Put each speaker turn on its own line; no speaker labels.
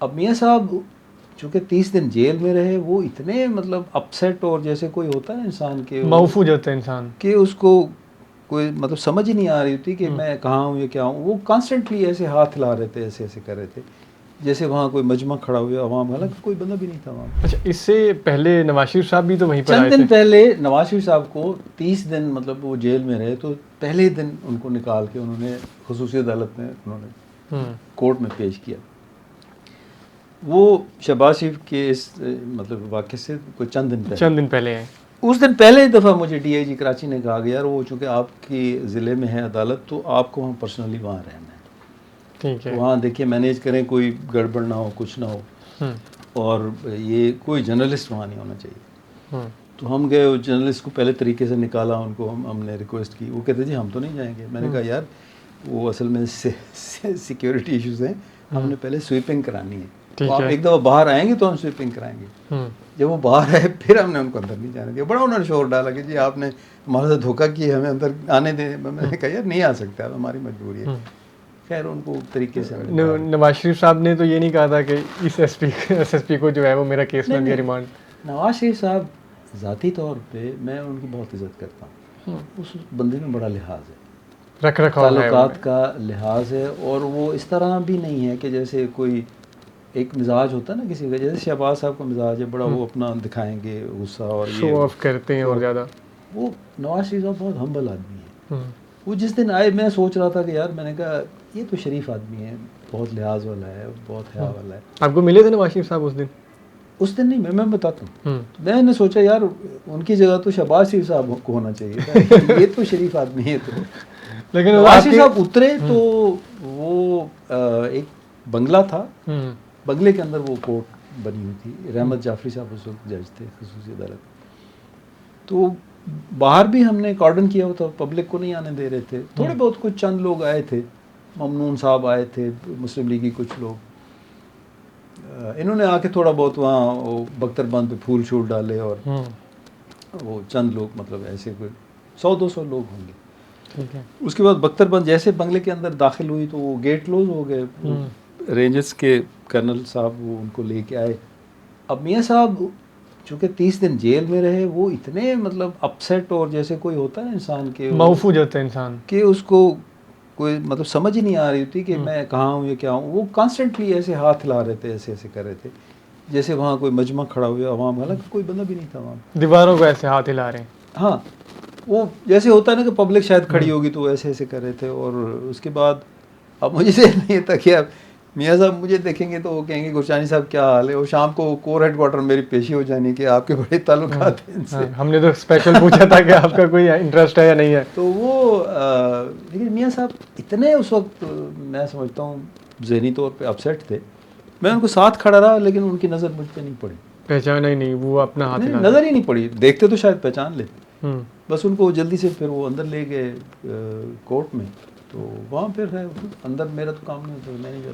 अब मियाँ साहब चूँकि 30 दिन जेल में रहे, वो इतने मतलब अपसेट और जैसे कोई होता है ना इंसान के
महफूज होता है इंसान
कि उसको कोई मतलब समझ ही नहीं आ रही थी कि मैं कहाँ हूँ या क्या हूँ। वो कॉन्स्टेंटली ऐसे हाथ हिला रहे थे, ऐसे ऐसे कर रहे थे जैसे वहाँ कोई मजमा खड़ा हुआ अवाम, हालांकि कोई बंदा भी नहीं था वहाँ।
अच्छा, इससे पहले नवाज शरीफ साहब भी तो वहीं पर
चंद
आए
दिन
थे।
पहले नवाज शरीफ साहब को 30 दिन मतलब वो जेल में रहे, तो पहले ही दिन उनको निकाल के उन्होंने खुसूसी अदालत में उन्होंने कोर्ट में पेश किया। वो शहबाज शरीफ के इस मतलब वाक़े से कोई चंद दिन
पहले आए।
उस दिन पहले ही दफ़ा मुझे डीआईजी कराची ने कहा कि यार वो चूँकि आपकी ज़िले में है अदालत, तो आपको वहाँ पर्सनली वहाँ रहना है,
ठीक है।
तो वहाँ देखिए मैनेज करें, कोई गड़बड़ ना हो, कुछ ना हो, और ये कोई जर्नलिस्ट वहाँ नहीं होना चाहिए। तो हम गए, उस जर्नलिस्ट को पहले तरीके से निकाला, उनको हमने रिक्वेस्ट की, वो कहते जी हम तो नहीं जाएंगे। मैंने कहा यार वो असल में सिक्योरिटी इश्यूज़ हैं, हमने पहले स्वीपिंग करानी है, तो आप एक दफ़ा बाहर आएंगे तो हम स्वीपिंग कराएंगे। जब वो बाहर आए फिर हमने उनको अंदर नहीं जाने दिया। बड़ा उन्होंने शोर डाला कि जी आपने हमारे साथ धोखा किया, हमें अंदर आने दें। मैंने कहा यार नहीं आ सकते आप, हमारी मजबूरी है। खैर उनको तरीके से
नवाज शरीफ साहब ने तो ये नहीं कहा था कि इस एसएसपी को जो है वो मेरा केस लग गया रिमांड।
नवाज शरीफ साहब ज़ाती तौर पे मैं उनकी बहुत इज़्ज़त करता हूँ, उस बंदे में बड़ा लिहाज है,
रख रखाव
ताल्लुकात का लिहाज है, और वो इस तरह भी नहीं है कि जैसे कोई एक मिजाज होता है ना किसी का, जैसे शहबाज साहब का मिजाज है बड़ा, वो अपना दिखाएंगे गुस्सा और
शो ऑफ करते हैं और ज़्यादा।
वो नवाज शरीफ साहब बहुत हम्बल आदमी है। वो जिस दिन आए मैं सोच रहा था कि यार, मैंने कहा ये तो शरीफ आदमी है, बहुत लिहाज वाला है, बहुत हया वाला है।
आपको मिले थे नवाज शरीफ साहब उस दिन?
उस दिन नहीं, मैं बताता हूँ। मैंने सोचा यार उनकी जगह तो शहबाज शरीफ साहब को होना चाहिए था, ये तो शरीफ आदमी है। तो लेकिन नवाज शरीफ साहब उतरे तो वो एक बंगला था, बंगले के अंदर वो कोर्ट बनी हुई थी। रहमत जाफरी साहब उस वक्त जज थे खुसूसी अदालत। तो बाहर भी हमने कॉर्डन किया हुआ था, पब्लिक को नहीं आने दे रहे थे। थोड़े बहुत कुछ चंद लोग आए थे, ममनून साहब आए थे, मुस्लिम लीग की कुछ लोग, इन्होंने आके थोड़ा बहुत वहाँ वो बख्तरबंद पे फूल शूल डाले, और वो चंद लोग मतलब ऐसे कोई 100-200 लोग होंगे।
ठीक है।
उसके बाद बख्तरबंद जैसे बंगले के अंदर दाखिल हुई तो वो गेट क्लोज हो गए। रेंजर्स के कर्नल साहब वो उनको लेके आए। अब मियाँ साहब चूँकि 30 दिन जेल में रहे, वो इतने मतलब अपसेट और जैसे कोई होता है ना इंसान के
महफूज होता है इंसान
कि उसको कोई मतलब समझ ही नहीं आ रही थी कि मैं कहाँ हूँ या क्या हूँ। वो कॉन्स्टेंटली ऐसे हाथ हिला रहे थे, ऐसे ऐसे कर रहे थे जैसे वहाँ कोई मजमा खड़ा हुआ अवाम, हालांकि कोई बंदा भी नहीं था वहाँ।
दीवारों को ऐसे हाथ हिला रहे हैं।
हाँ, वो जैसे होता है ना कि पब्लिक शायद खड़ी होगी तो ऐसे ऐसे कर रहे थे। और उसके बाद अब मुझे से नहीं था कि अब मियाँ साहब मुझे देखेंगे तो वो कहेंगे गुरचानी साहब क्या हाल है। वो शाम को कोर हेडक्वार्टर मेरी पेशी हो जानी कि आपके बड़े ताल्लुकात हैं इनसे।
हमने तो स्पेशल पूछा था कि आपका कोई इंटरेस्ट है या नहीं है।
तो वो लेकिन मियाँ साहब इतने उस वक्त मैं समझता हूँ ज़हनी तौर पे अपसेट थे। मैं उनको साथ खड़ा रहा, लेकिन उनकी नज़र मुझ पर नहीं पड़ी,
पहचाना ही नहीं, वो अपना हाथ हिला
नज़र ही नहीं पड़ी। देखते तो शायद पहचान लेते, बस उनको जल्दी से फिर वो अंदर ले गए कोर्ट में। तो वहाँ फिर है अंदर, मेरा तो काम नहीं होता, मैं नहीं जाता।